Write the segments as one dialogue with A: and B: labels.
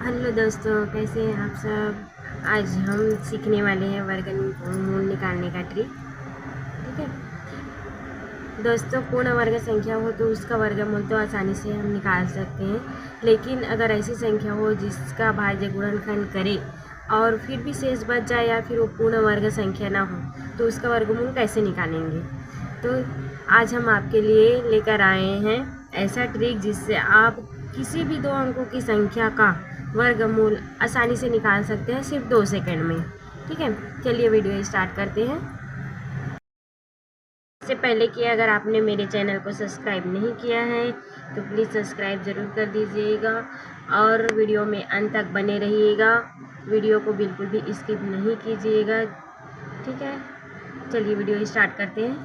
A: Hello दोस्तों, कैसे हैं आप सब। आज हम सीखने वाले हैं वर्गमूल निकालने का ट्रिक। ठीक है दोस्तों, पूर्ण वर्ग संख्या हो तो उसका वर्गमूल तो आसानी से हम निकाल सकते हैं, लेकिन अगर ऐसी संख्या हो जिसका भाज्य गुणनखंड करे और फिर भी शेष बच जाए या फिर वो पूर्ण वर्ग संख्या ना हो तो उसका वर्गमूल कैसे निकालेंगे। तो आज हम आपके लिए लेकर आए हैं ऐसा ट्रिक जिससे आप किसी भी 2 अंकों की संख्या का वर्गमूल आसानी से निकाल सकते हैं सिर्फ 2 सेकंड में। ठीक है, चलिए वीडियो स्टार्ट करते हैं। इससे पहले कि अगर आपने मेरे चैनल को सब्सक्राइब नहीं किया है तो प्लीज़ सब्सक्राइब ज़रूर कर दीजिएगा और वीडियो में अंत तक बने रहिएगा। वीडियो को बिल्कुल भी स्किप नहीं कीजिएगा। ठीक है, चलिए वीडियो स्टार्ट करते हैं।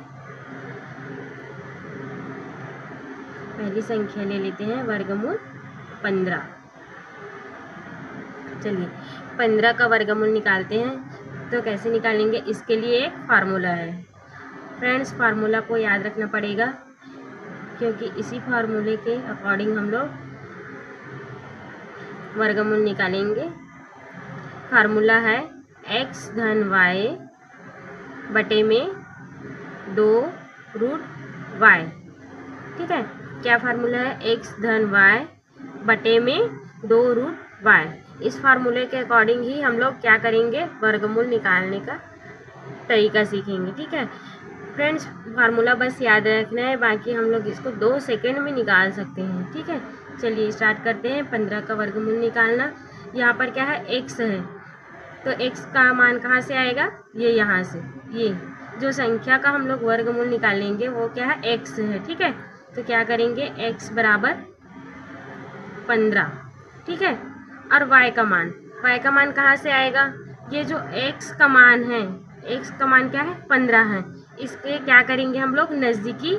A: पहली संख्या ले लेते हैं वर्गमूल 15। चलिए 15 का वर्गमूल निकालते हैं। तो कैसे निकालेंगे, इसके लिए एक फार्मूला है फ्रेंड्स। फार्मूला को याद रखना पड़ेगा क्योंकि इसी फार्मूले के अकॉर्डिंग हम लोग वर्गमूल निकालेंगे। फार्मूला है x धन y बटे में 2 रूट y। ठीक है, क्या फार्मूला है, x धन y बटे में 2 रूट y। इस फार्मूले के अकॉर्डिंग ही हम लोग क्या करेंगे, वर्गमूल निकालने का तरीका सीखेंगे। ठीक है फ्रेंड्स, फार्मूला बस याद रखना है, बाकी हम लोग इसको 2 सेकंड में निकाल सकते हैं। ठीक है, चलिए स्टार्ट करते हैं 15 का वर्गमूल निकालना। यहाँ पर क्या है, x है, तो x का मान कहाँ से आएगा, ये यहाँ से। ये जो संख्या का हम लोग वर्गमूल निकालेंगे वो क्या है, x है। ठीक है, तो क्या करेंगे, x बराबर 15। ठीक है, और y का मान कहाँ से आएगा, ये जो x का मान है, x का मान क्या है, 15 है। इसके क्या करेंगे, हम लोग नज़दीकी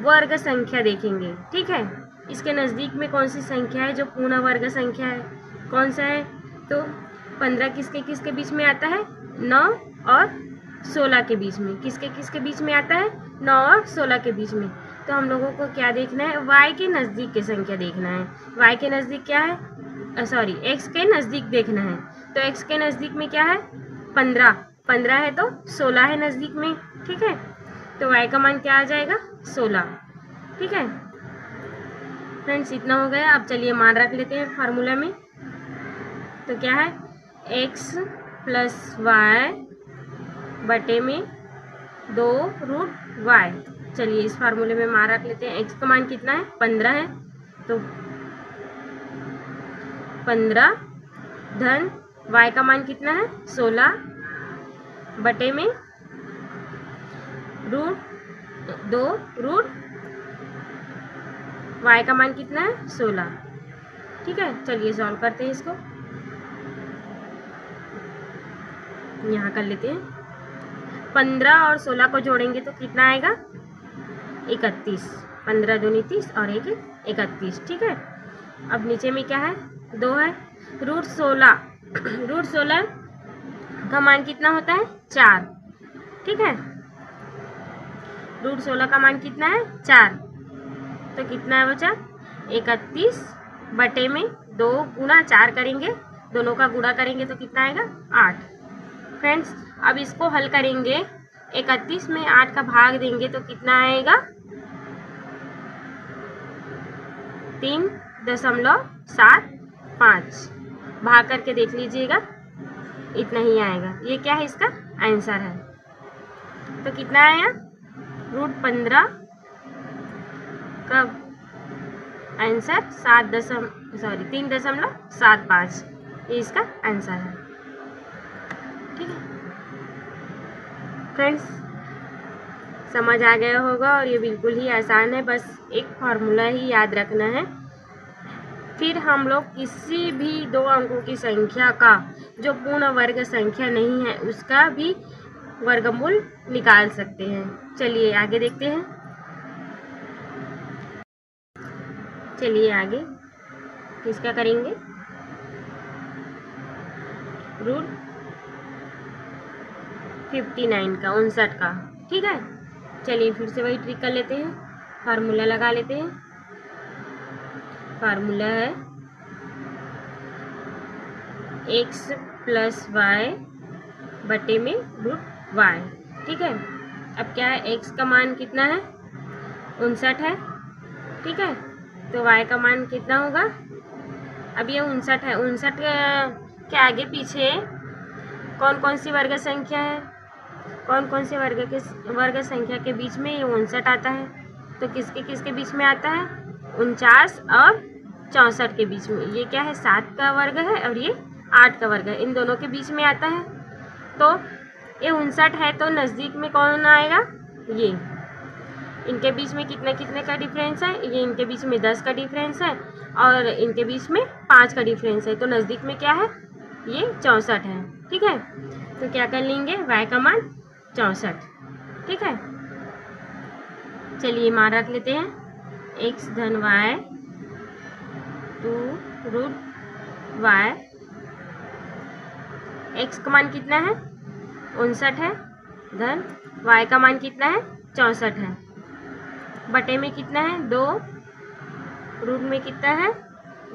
A: वर्ग संख्या देखेंगे। ठीक है, इसके नज़दीक में कौन सी संख्या है जो पूर्ण वर्ग संख्या है, कौन सा है, तो 15 किसके किसके बीच में आता है, 9 और 16 के बीच में। किसके किसके बीच में आता है, 9 और 16 के बीच में। तो हम लोगों को क्या देखना है, y के नज़दीक की संख्या देखना है। y के नज़दीक क्या है, x के नज़दीक देखना है। तो x के नज़दीक में क्या है, 15 है तो 16 है नज़दीक में। ठीक है, तो y का मान क्या आ जाएगा, 16। ठीक है फ्रेंड्स, इतना हो गया। अब चलिए मान रख लेते हैं फार्मूला में। तो क्या है, x प्लस वाई बटे में 2 रूट y। चलिए इस फार्मूले में मान रख लेते हैं। x का मान कितना है, 15 है, तो 15 धन y का मान कितना है, 16 बटे में 2 रूट y का मान कितना है, 16। ठीक है, चलिए सॉल्व करते हैं इसको। यहाँ कर लेते हैं, 15 और 16 को जोड़ेंगे तो कितना आएगा, 31। 15 दूनी 30 और 1 31। ठीक है, अब नीचे में क्या है, 2 है, रूट 16 का मान कितना होता है, 4। ठीक है, रूट 16 का मान कितना है, 4, तो कितना है बचा, 31 बटे में 2 गुणा 4 करेंगे, दोनों का गुणा करेंगे तो कितना आएगा, 8। फ्रेंड्स, अब इसको हल करेंगे, 31 में 8 का भाग देंगे तो कितना आएगा, 3.75। भाग करके देख लीजिएगा, इतना ही आएगा। ये क्या है, इसका आंसर है। तो कितना आया, रूट 15 का आंसर 3.75, ये इसका आंसर है। ठीक है फ्रेंड्स, समझ आ गया होगा और ये बिल्कुल ही आसान है, बस एक फार्मूला ही याद रखना है। फिर हम लोग किसी भी 2 अंकों की संख्या का जो पूर्ण वर्ग संख्या नहीं है उसका भी वर्गमूल निकाल सकते हैं। चलिए आगे देखते हैं। चलिए आगे किसका करेंगे, रूट 59 का, 59 का। ठीक है, चलिए फिर से वही ट्रिक कर लेते हैं, फार्मूला लगा लेते हैं। फार्मूला है x प्लस वाई बटे में रूट वाई। ठीक है, अब क्या है, x का मान कितना है, 59 है। ठीक है, तो y का मान कितना होगा, अब ये 59 है, 59 के आगे पीछे कौन कौन सी वर्ग संख्या है, कौन कौन से वर्ग संख्या के बीच में ये 59 आता है, तो किसके किसके बीच में आता है, 49 और 64 के बीच में। ये क्या है, 7 का वर्ग है और ये 8 का वर्ग है, इन दोनों के बीच में आता है। तो ये 59 है, तो नज़दीक में कौन आएगा, ये इनके बीच में कितने कितने का डिफरेंस है, ये इनके बीच में 10 का डिफरेंस है और इनके बीच में 5 का डिफरेंस है, तो नज़दीक में क्या है, ये 64 है। ठीक है, तो क्या कर लेंगे, y का मान 64। ठीक है, चलिए मान रख लेते हैं, x धन y 2 रूट y, x का मान कितना है, 59 है, धन y का मान कितना है, 64 है, बटे में कितना है, 2, रूट में कितना है,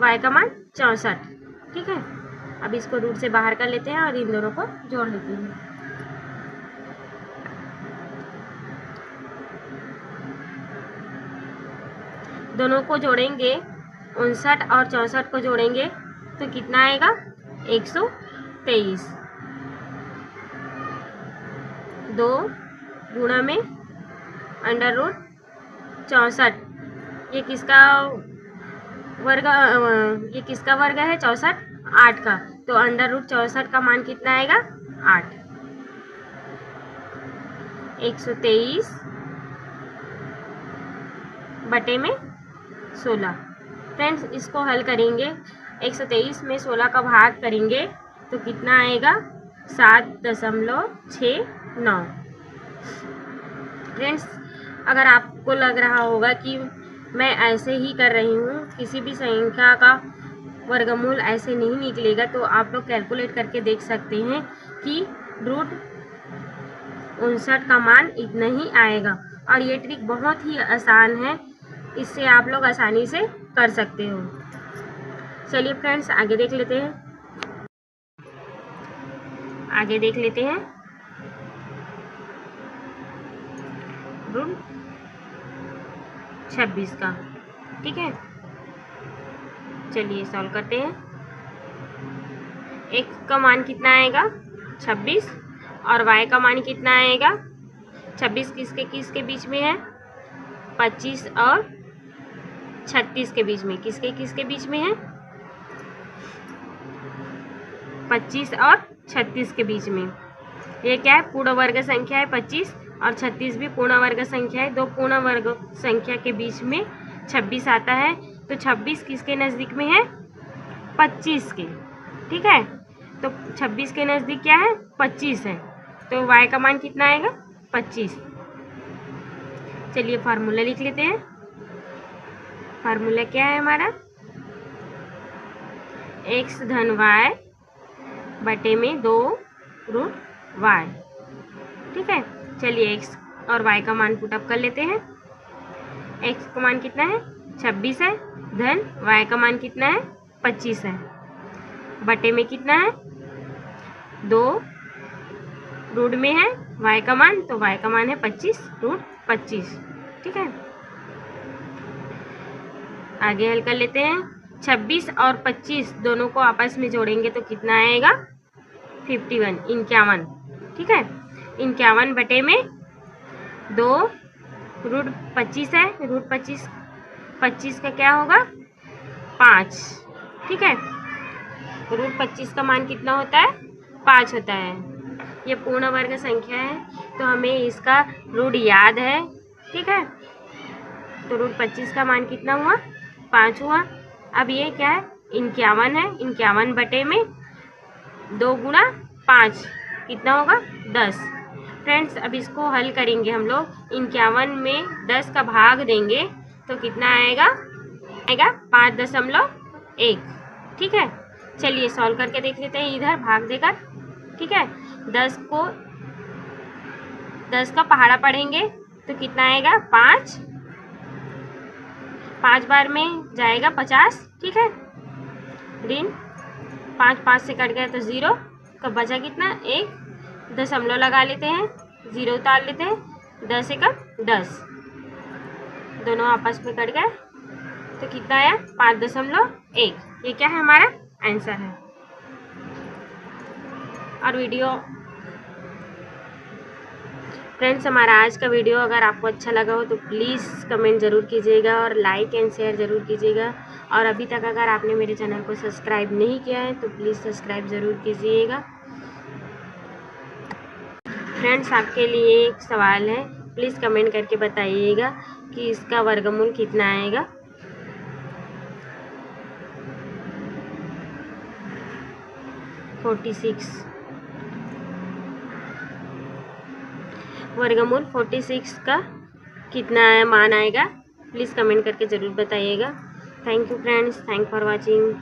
A: y का मान 64। ठीक है, अब इसको रूट से बाहर कर लेते हैं और इन दोनों को जोड़ लेते हैं। दोनों को जोड़ेंगे, 59 और 64 को जोड़ेंगे तो कितना आएगा, 123। 2 गुणा में अंडर रूट 64, ये किसका वर्ग, ये किसका वर्ग है, 64, 8 का, तो अंडर रूट 64 का मान कितना आएगा, 8। 123 बटे में 16। फ्रेंड्स, इसको हल करेंगे, 123 में 16 का भाग करेंगे तो कितना आएगा, 7.69। फ्रेंड्स, अगर आपको लग रहा होगा कि मैं ऐसे ही कर रही हूँ, किसी भी संख्या का वर्गमूल ऐसे नहीं निकलेगा, तो आप लोग कैलकुलेट करके देख सकते हैं कि रूट 59 का मान इतना ही आएगा। और ये ट्रिक बहुत ही आसान है, इससे आप लोग आसानी से कर सकते हो। चलिए फ्रेंड्स, आगे देख लेते हैं, रूट 26 का। ठीक है, चलिए सॉल्व करते हैं। x का मान कितना आएगा, 26, और y का मान कितना आएगा, 26 किसके किसके बीच में है, 25 और 36 के बीच में, किसके किसके बीच में है, 25 और 36 के बीच में। ये क्या है, पूर्ण वर्ग संख्या है 25 और 36 भी पूर्ण वर्ग संख्या है, दो पूर्ण वर्ग संख्या के बीच में 26 आता है, तो 26 किसके नज़दीक में है, 25 के। ठीक है, तो 26 के नज़दीक क्या है, 25 है, तो y का मान कितना आएगा, 25। चलिए फार्मूला लिख लेते हैं। फार्मूला क्या है हमारा, x धन y बटे में 2 रूट y। ठीक है, चलिए x और y का मान पुटअप कर लेते हैं। x का मान कितना है, 26 है, धन y का मान कितना है, 25 है, बटे में कितना है, 2, रूट में है y का मान, तो y का मान है 25 रूट 25। ठीक है, आगे हल कर लेते हैं। 26 और 25 दोनों को आपस में जोड़ेंगे तो कितना आएगा, 51, 51। ठीक है, 51 बटे में 2, रूट 25 है, रूट 25 का क्या होगा, 5। ठीक है, रूट 25 का मान कितना होता है, 5 होता है। ये पूर्ण वर्ग संख्या है, तो हमें इसका रूट याद है। ठीक है, तो रूट 25 का मान कितना हुआ, 5 हुआ। अब ये क्या है, 51 है, 51 बटे में 2 गुणा 5 कितना होगा, 10। फ्रेंड्स, अब इसको हल करेंगे हम लोग, 51 में 10 का भाग देंगे तो कितना आएगा, 5.1। ठीक है, चलिए सॉल्व करके देख लेते हैं, इधर भाग देकर। ठीक है, 10 का पहाड़ा पढ़ेंगे तो कितना आएगा, 5 बार में जाएगा 50। ठीक है, ऋण 5 से कट गया तो 0, कब बचा कितना 1, दशमलव लगा लेते हैं, 0 उतार लेते हैं, 10 से कब 10, दोनों आपस में कट गए तो कितना आया 5.1। ये क्या है हमारा आंसर है। और वीडियो फ्रेंड्स, हमारा आज का वीडियो अगर आपको अच्छा लगा हो तो प्लीज़ कमेंट ज़रूर कीजिएगा और लाइक एंड शेयर ज़रूर कीजिएगा। और अभी तक अगर आपने मेरे चैनल को सब्सक्राइब नहीं किया है तो प्लीज़ सब्सक्राइब ज़रूर कीजिएगा। फ्रेंड्स, आपके लिए एक सवाल है, प्लीज़ कमेंट करके बताइएगा कि इसका वर्गमूल कितना आएगा। वर्गमूल 46 का कितना मान आएगा, प्लीज़ कमेंट करके ज़रूर बताइएगा। Thank you friends, thank for watching.